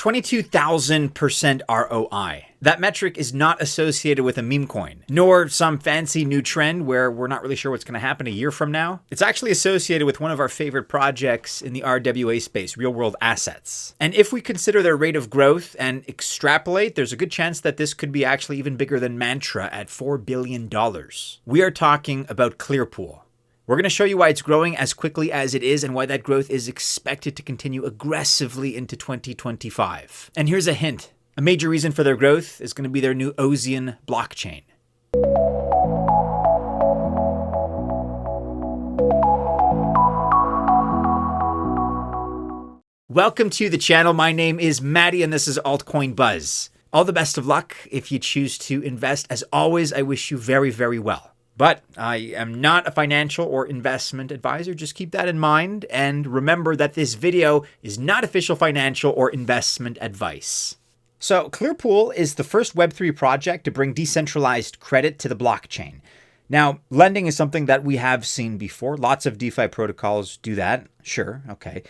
22,000% ROI. That metric is not associated with a meme coin, nor some fancy new trend where we're not really sure what's going to happen a year from now. It's actually associated with one of our favorite projects in the RWA space, real-world assets. And if we consider their rate of growth and extrapolate, there's a good chance that this could be actually even bigger than Mantra at $4 billion. We are talking about Clearpool. We're going to show you why it's growing as quickly as it is and why that growth is expected to continue aggressively into 2025. And here's a hint. A major reason for their growth is going to be their new Ozean blockchain. Welcome to the channel. My name is Maddie and this is Altcoin Buzz. All the best of luck if you choose to invest. As always, I wish you very, very well. But I am not a financial or investment advisor. Just keep that in mind. And remember that this video is not official financial or investment advice. So Clearpool is the first Web3 project to bring decentralized credit to the blockchain. Now, lending is something that we have seen before. Lots of DeFi protocols do that. Sure, okay.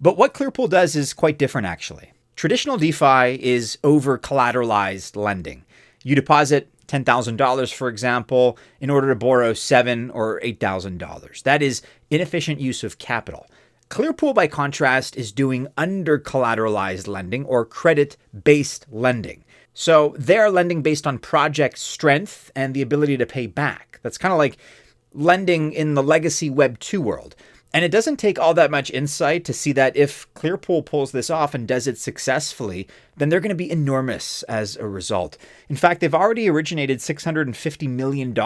But what Clearpool does is quite different, actually. Traditional DeFi is over-collateralized lending. You deposit $10,000, for example, in order to borrow $7,000 or $8,000. That is inefficient use of capital. Clearpool, by contrast, is doing under-collateralized lending or credit-based lending. So they're lending based on project strength and the ability to pay back. That's kind of like lending in the legacy Web 2 world. And it doesn't take all that much insight to see that if Clearpool pulls this off and does it successfully, then they're going to be enormous as a result. In fact, they've already originated $650 million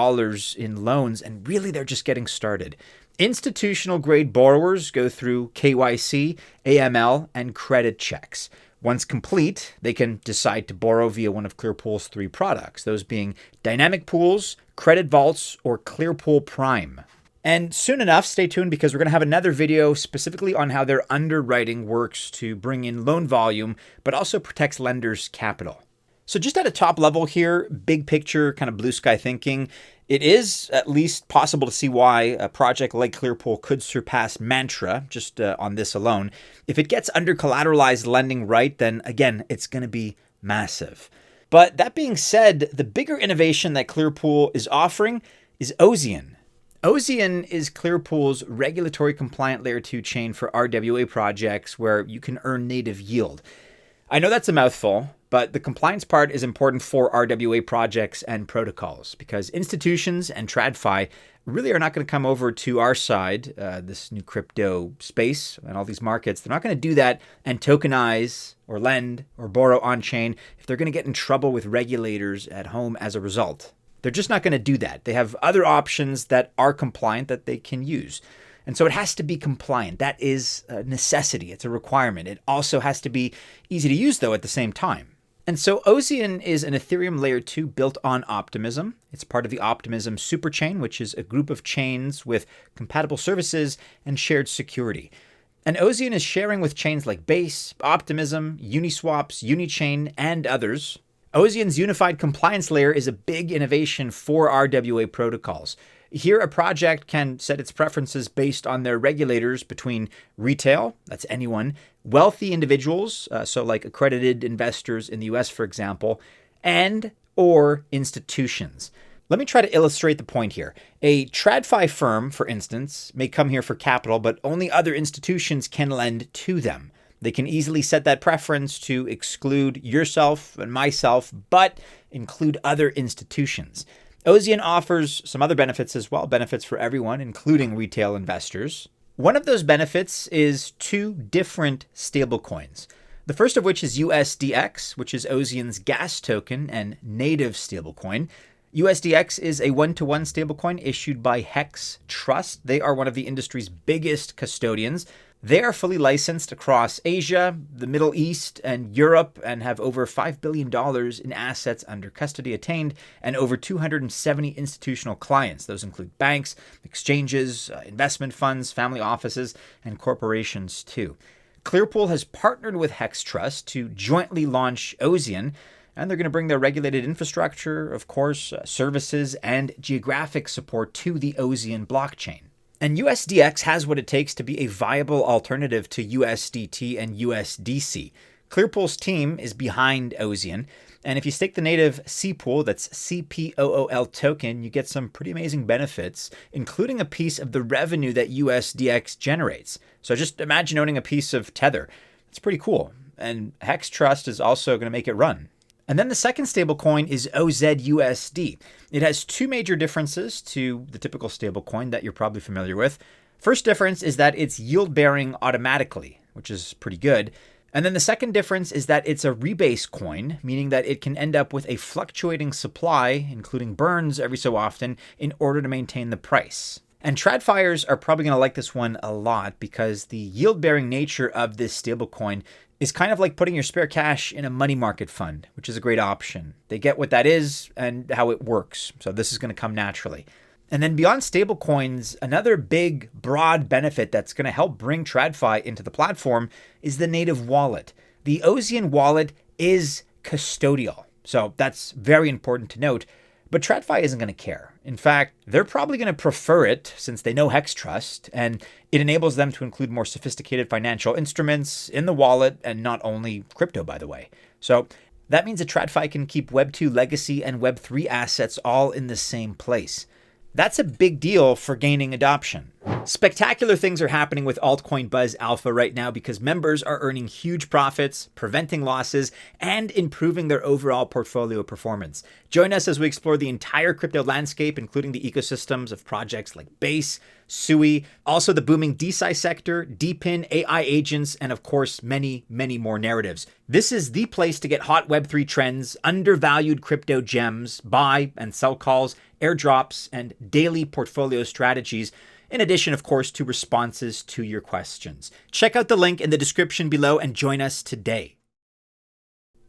in loans, and really they're just getting started. Institutional grade borrowers go through KYC, AML, and credit checks. Once complete, they can decide to borrow via one of Clearpool's 3 products, those being Dynamic Pools, Credit Vaults, or Clearpool Prime. And soon enough, stay tuned because we're going to have another video specifically on how their underwriting works to bring in loan volume, but also protects lenders' capital. So just at a top level here, big picture, kind of blue sky thinking, it is at least possible to see why a project like Clearpool could surpass Mantra just on this alone. If it gets under collateralized lending right, then again, it's going to be massive. But that being said, the bigger innovation that Clearpool is offering is Ozean. Ozean is Clearpool's regulatory compliant layer 2 chain for RWA projects where you can earn native yield. I know that's a mouthful, but the compliance part is important for RWA projects and protocols because institutions and TradFi really are not going to come over to our side, this new crypto space and all these markets. They're not going to do that and tokenize or lend or borrow on-chain if they're going to get in trouble with regulators at home as a result. They're just not going to do that. They have other options that are compliant that they can use. And so it has to be compliant. That is a necessity. It's a requirement. It also has to be easy to use, though, at the same time. And so Ozean is an Ethereum Layer 2 built on Optimism. It's part of the Optimism superchain, which is a group of chains with compatible services and shared security. And Ozean is sharing with chains like Base, Optimism, Uniswaps, Unichain, and others. Ozean's unified compliance layer is a big innovation for RWA protocols. Here, a project can set its preferences based on their regulators between retail, that's anyone, wealthy individuals, so like accredited investors in the US, for example, and or institutions. Let me try to illustrate the point here. A TradFi firm, for instance, may come here for capital, but only other institutions can lend to them. They can easily set that preference to exclude yourself and myself, but include other institutions. Ozean offers some other benefits as well, benefits for everyone, including retail investors. One of those benefits is 2 different stablecoins. The first of which is USDX, which is Ozean's gas token and native stablecoin. USDX is a 1-to-1 stablecoin issued by Hex Trust. They are one of the industry's biggest custodians. They are fully licensed across Asia, the Middle East, and Europe, and have over $5 billion in assets under custody attained and over 270 institutional clients. Those include banks, exchanges, investment funds, family offices, and corporations too. Clearpool has partnered with Hex Trust to jointly launch Ozean, and they're going to bring their regulated infrastructure, of course, services, and geographic support to the Ozean blockchain. And USDX has what it takes to be a viable alternative to USDT and USDC. Clearpool's team is behind Ozean, and if you stake the native C-Pool, that's CPOOL token, you get some pretty amazing benefits, including a piece of the revenue that USDX generates. So just imagine owning a piece of Tether. It's pretty cool. And Hex Trust is also going to make it run. And then the second stablecoin is OZUSD. It has two major differences to the typical stablecoin that you're probably familiar with. First difference is that it's yield-bearing automatically, which is pretty good. And then the second difference is that it's a rebase coin, meaning that it can end up with a fluctuating supply, including burns every so often, in order to maintain the price. And TradFiers are probably going to like this one a lot because the yield-bearing nature of this stablecoin is kind of like putting your spare cash in a money market fund, which is a great option. They get what that is and how it works. So this is going to come naturally. And then beyond stablecoins, another big, broad benefit that's going to help bring TradFi into the platform is the native wallet. The Ozean wallet is custodial. So that's very important to note. But TradFi isn't going to care. In fact, they're probably going to prefer it since they know Hex Trust, and it enables them to include more sophisticated financial instruments in the wallet, and not only crypto, by the way. So that means that TradFi can keep Web 2 legacy and Web 3 assets all in the same place. That's a big deal for gaining adoption. Spectacular things are happening with Altcoin Buzz Alpha right now because members are earning huge profits, preventing losses, and improving their overall portfolio performance. Join us as we explore the entire crypto landscape, including the ecosystems of projects like Base, Sui, also the booming DeSci sector, DePIN, AI agents, and of course, many, many more narratives. This is the place to get hot Web3 trends, undervalued crypto gems, buy and sell calls, airdrops, and daily portfolio strategies, in addition, of course, to responses to your questions. Check out the link in the description below and join us today.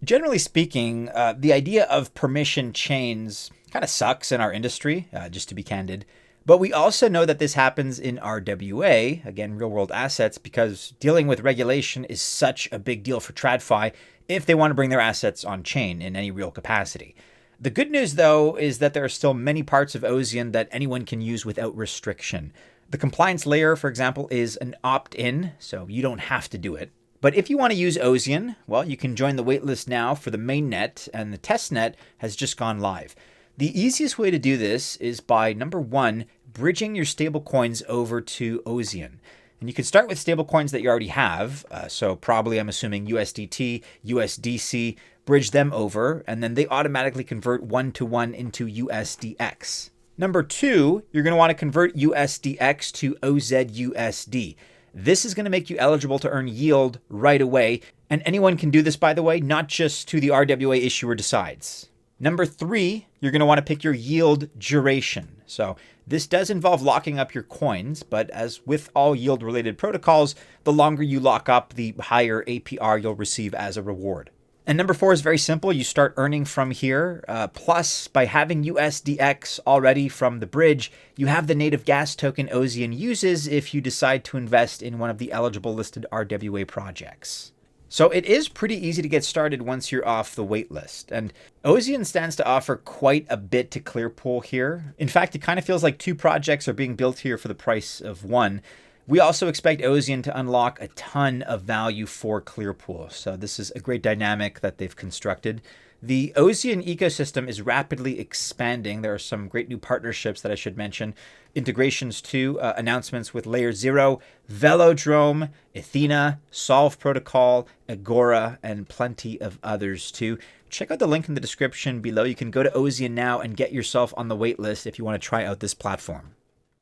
Generally speaking, the idea of permission chains kind of sucks in our industry, just to be candid. But we also know that this happens in RWA, again, real world assets, because dealing with regulation is such a big deal for TradFi if they want to bring their assets on chain in any real capacity. The good news, though, is that there are still many parts of Ozean that anyone can use without restriction. The compliance layer, for example, is an opt-in, so you don't have to do it. But if you want to use Ozean, well, you can join the waitlist now for the mainnet, and the testnet has just gone live. The easiest way to do this is by, number one, bridging your stablecoins over to Ozean. And you can start with stablecoins that you already have. So probably, I'm assuming USDT, USDC, bridge them over, and then they automatically convert one-to-one into USDX. Number two, you're going to want to convert USDX to OZUSD. This is going to make you eligible to earn yield right away. And anyone can do this, by the way, not just who the RWA issuer decides. Number three, you're going to want to pick your yield duration. So this does involve locking up your coins, but as with all yield-related protocols, the longer you lock up, the higher APR you'll receive as a reward. And number four is very simple. You start earning from here. Plus, by having USDX already from the bridge, you have the native gas token Ozean uses if you decide to invest in one of the eligible listed RWA projects. So it is pretty easy to get started once you're off the waitlist. And Ozean stands to offer quite a bit to Clearpool here. In fact, it kind of feels like two projects are being built here for the price of one. We also expect Ozean to unlock a ton of value for Clearpool. So this is a great dynamic that they've constructed. The Ozean ecosystem is rapidly expanding. There are some great new partnerships that I should mention. Integrations too, announcements with Layer 0, Velodrome, Athena, Solve Protocol, Agora, and plenty of others too. Check out the link in the description below. You can go to Ozean now and get yourself on the waitlist if you want to try out this platform.